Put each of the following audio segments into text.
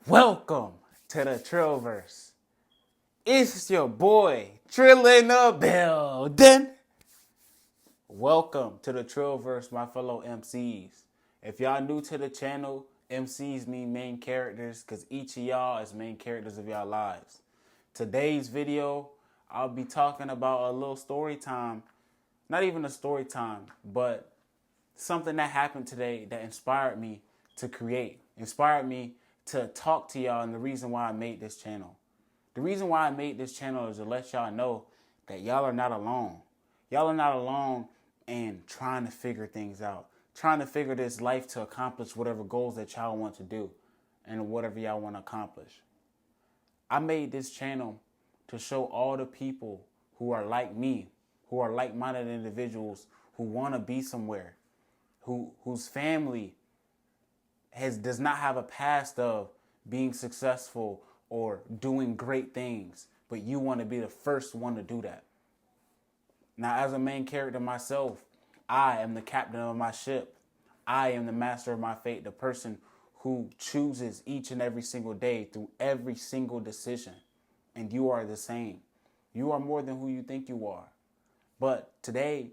Welcome to the Trillverse. It's your boy, Trill in the building. Welcome to the Trillverse, my fellow MCs. If y'all new to the channel, MCs mean main characters because each of y'all is main characters of y'all lives. Today's video, I'll be talking about a little story time. Not even a story time, but something that happened today that inspired me to create, inspired me to talk to y'all, and the reason why I made this channel. The reason why I made this channel is to let y'all know that y'all are not alone. Y'all are not alone in trying to figure things out, trying to figure this life to accomplish whatever goals that y'all want to do and whatever y'all want to accomplish. I made this channel to show all the people who are like me, who are like-minded individuals who want to be somewhere, whose family does not have a past of being successful or doing great things, but you want to be the first one to do that. Now, as a main character myself, I am the captain of my ship. I am the master of my fate, the person who chooses each and every single day through every single decision. And you are the same. You are more than who you think you are. But today,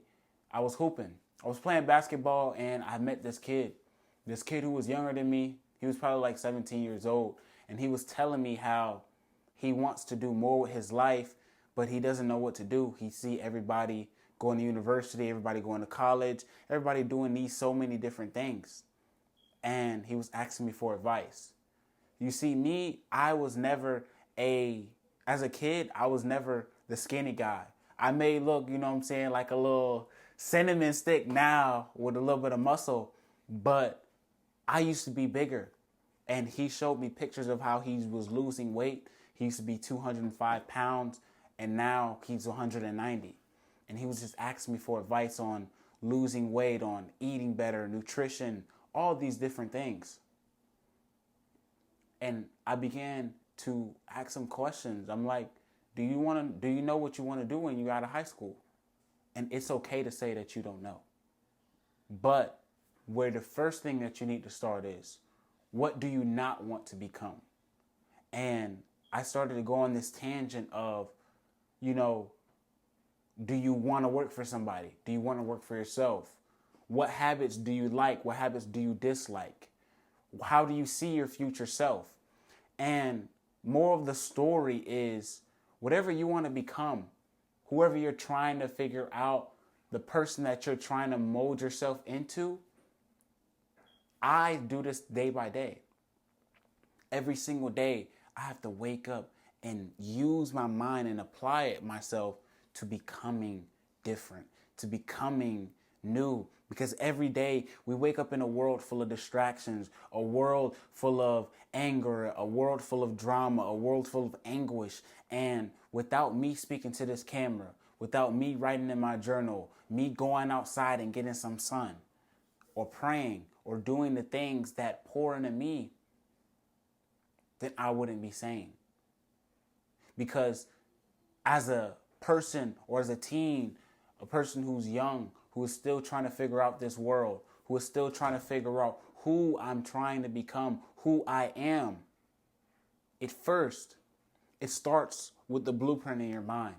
I was hooping. I was playing basketball and I met this kid who was younger than me. He was probably like 17 years old. And he was telling me how he wants to do more with his life, but he doesn't know what to do. He see everybody going to university, everybody going to college, everybody doing these so many different things. And he was asking me for advice. You see, me, as a kid, I was never the skinny guy. I may look, you know what I'm saying, like a little cinnamon stick now with a little bit of muscle, but I used to be bigger. And he showed me pictures of how he was losing weight. He used to be 205 pounds, and now he's 190. And he was just asking me for advice on losing weight, on eating better, nutrition, all these different things. And I began to ask him questions. I'm like, do you know what you want to do when you're out of high school? And it's okay to say that you don't know. But where the first thing that you need to start is, what do you not want to become? And I started to go on this tangent of, do you want to work for somebody? Do you want to work for yourself? What habits do you like? What habits do you dislike? How do you see your future self? And more of the story is, whatever you want to become, whoever you're trying to figure out, the person that you're trying to mold yourself into, I do this day by day. Every single day, I have to wake up and use my mind and apply it myself to becoming different, to becoming new. Because every day we wake up in a world full of distractions, a world full of anger, a world full of drama, a world full of anguish. And without me speaking to this camera, without me writing in my journal, me going outside and getting some sun, or praying, or doing the things that pour into me, then I wouldn't be sane. Because as a person or as a teen, a person who's young, who is still trying to figure out this world, who is still trying to figure out who I'm trying to become, who I am, it starts with the blueprint in your mind.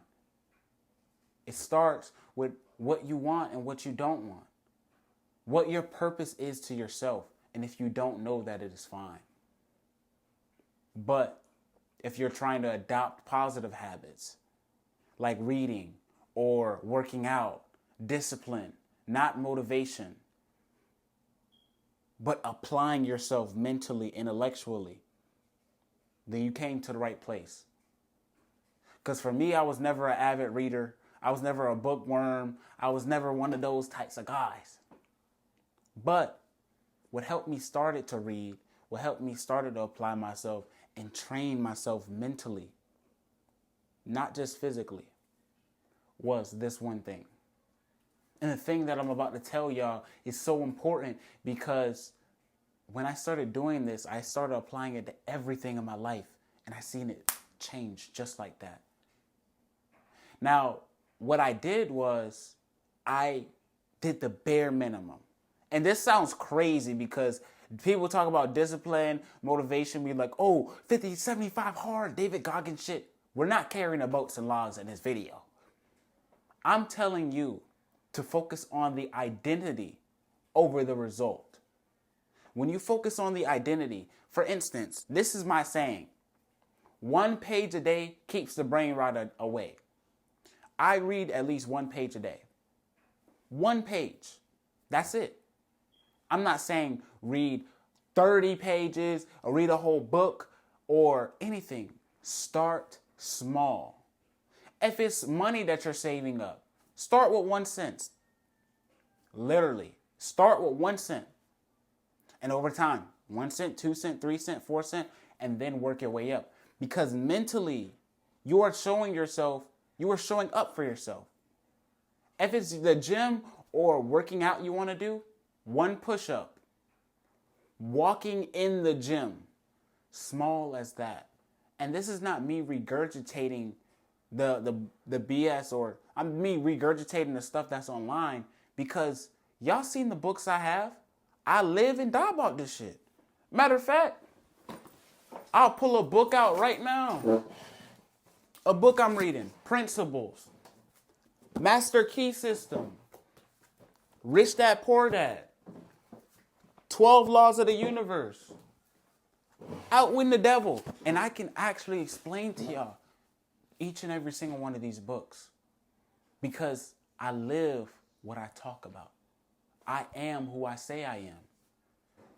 It starts with what you want and what you don't want. What your purpose is to yourself. And if you don't know that, it is fine. But if you're trying to adopt positive habits, like reading or working out, discipline, not motivation, but applying yourself mentally, intellectually, then you came to the right place. Because for me, I was never an avid reader. I was never a bookworm. I was never one of those types of guys. But what helped me started to read, what helped me started to apply myself and train myself mentally, not just physically, was this one thing. And the thing that I'm about to tell y'all is so important because when I started doing this, I started applying it to everything in my life, and I seen it change just like that. Now, what I did was I did the bare minimum. And this sounds crazy because People talk about discipline, motivation, be like, oh, 50, 75 hard, David Goggins shit. We're not carrying the boats and logs in this video. I'm telling you to focus on the identity over the result. When you focus on the identity, for instance, this is my saying, 1 page a day keeps the brain rot away. I read at least 1 page a day. 1 page. That's it. I'm not saying read 30 pages or read a whole book or anything. Start small. If it's money that you're saving up, start with 1 cent. Literally, start with 1 cent. And over time, 1 cent, 2 cent, 3 cent, 4 cent, and then work your way up. Because mentally, you are showing up for yourself. If it's the gym or working out you want to do, 1 push-up. Walking in the gym, small as that. And this is not me regurgitating the BS or me regurgitating the stuff that's online, because y'all seen the books I have. I live and die about this shit. Matter of fact, I'll pull a book out right now. A book I'm reading, Principles, Master Key System, Rich Dad Poor Dad, 12 Laws of the Universe, Outwin the Devil. And I can actually explain to y'all each and every single one of these books, because I live what I talk about. I am who I say I am.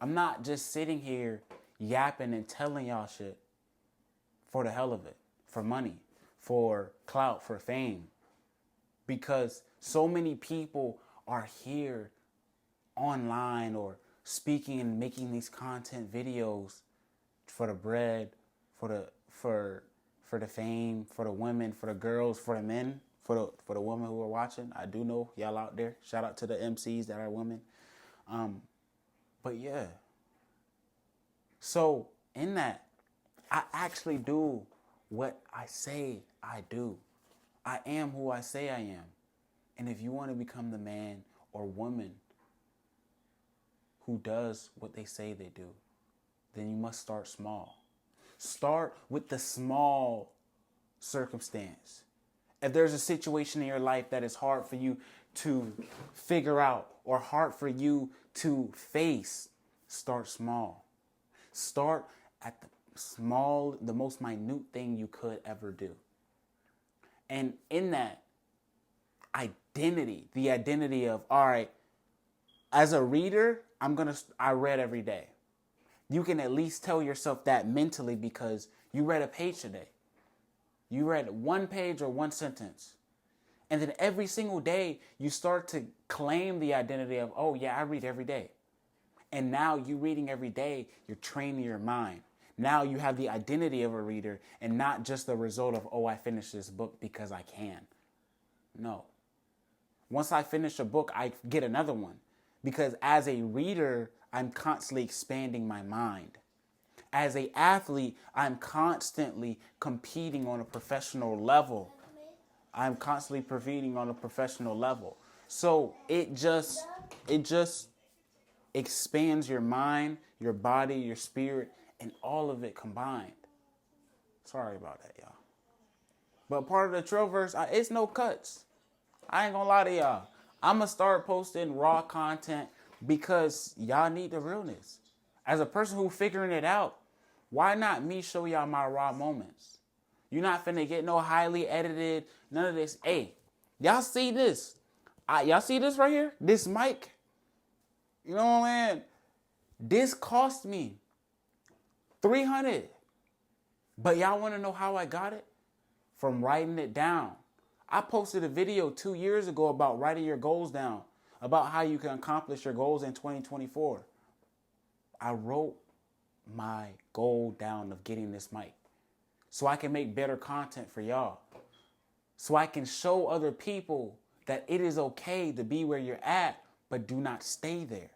I'm not just sitting here yapping and telling y'all shit for the hell of it, for money, for clout, for fame. Because so many people are here online or speaking and making these content videos for the bread, for the fame, for the women, for the girls, for the men, for the women who are watching. I do know y'all out there. Shout out to the MCs that are women. But yeah. So in that, I actually do what I say I do. I am who I say I am. And if you want to become the man or woman who does what they say they do, then you must start small. Start with the small circumstance. If there's a situation in your life that is hard for you to figure out or hard for you to face, start small. Start at the most minute thing you could ever do. And in that identity, the identity of, all right, as a reader, I read every day. You can at least tell yourself that mentally because you read a page today. You read 1 page or 1 sentence. And then every single day, you start to claim the identity of, oh yeah, I read every day. And now you reading every day, you're training your mind. Now you have the identity of a reader and not just the result of, oh, I finished this book because I can. No. Once I finish a book, I get another one. Because as a reader, I'm constantly expanding my mind. As an athlete, I'm constantly competing on a professional level. I'm constantly competing on a professional level. So it just expands your mind, your body, your spirit, and all of it combined. Sorry about that, y'all. But part of the Trailverse, it's no cuts. I ain't gonna lie to y'all. I'm gonna start posting raw content because y'all need the realness. As a person who's figuring it out, why not me show y'all my raw moments? You're not finna get no highly edited, none of this. Hey, y'all see this? Y'all see this right here? This mic? You know what I'm saying? This cost me $300. But y'all wanna know how I got it? From writing it down. I posted a video 2 years ago about writing your goals down, about how you can accomplish your goals in 2024. I wrote my goal down of getting this mic so I can make better content for y'all. So I can show other people that it is okay to be where you're at, but do not stay there.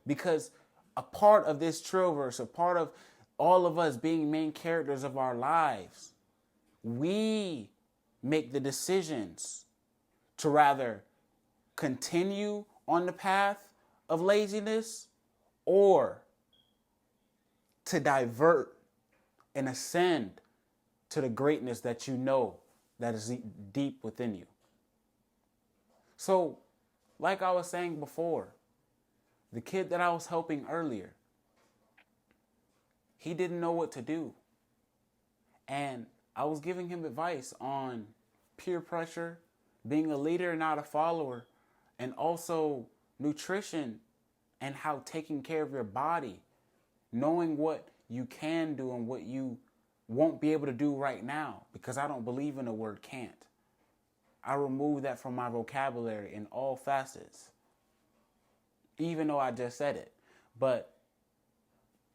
Because a part of this Trailverse, a part of all of us being main characters of our lives, we make the decisions to rather continue on the path of laziness or to divert and ascend to the greatness that you know that is deep within you. So, like I was saying before, the kid that I was helping earlier, he didn't know what to do. And I was giving him advice on peer pressure, being a leader, not a follower, and also nutrition and how taking care of your body, knowing what you can do and what you won't be able to do right now, because I don't believe in the word can't. I remove that from my vocabulary in all facets, even though I just said it. But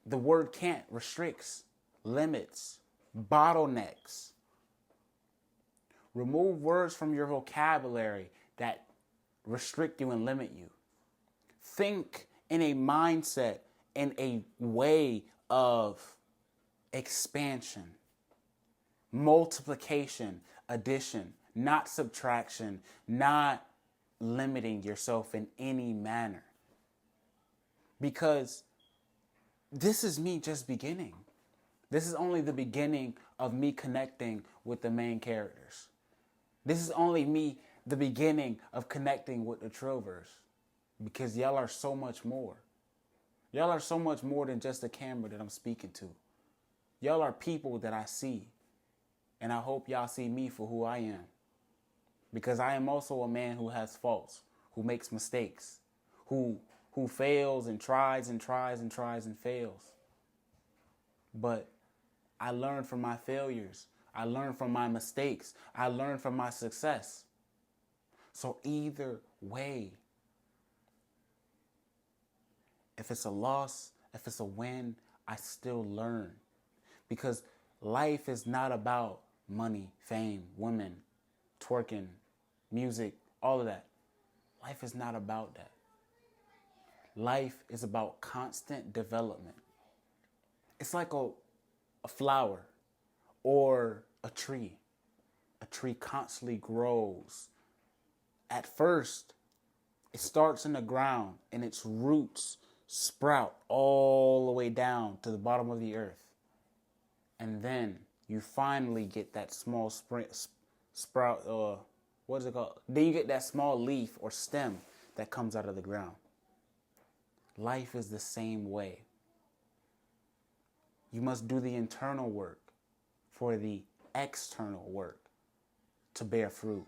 the word can't restricts, limits, bottlenecks. Remove words from your vocabulary that restrict you and limit you. Think in a mindset, in a way of expansion, multiplication, addition, not subtraction, not limiting yourself in any manner. Because this is me just beginning. This is only the beginning of me connecting with the main characters. This is only me, the beginning of connecting with the Trovers. Because y'all are so much more. Y'all are so much more than just a camera that I'm speaking to. Y'all are people that I see. And I hope y'all see me for who I am. Because I am also a man who has faults, who makes mistakes, who fails and tries and tries and tries and fails. But I learn from my failures. I learn from my mistakes. I learn from my success. So either way, if it's a loss, if it's a win, I still learn. Because life is not about money, fame, women, twerking, music, all of that. Life is not about that. Life is about constant development. It's like a flower or a tree. A tree constantly grows. At first, it starts in the ground and its roots sprout all the way down to the bottom of the earth. And then you finally get that small sprout, what is it called? Then you get that small leaf or stem that comes out of the ground. Life is the same way. You must do the internal work for the external work to bear fruit.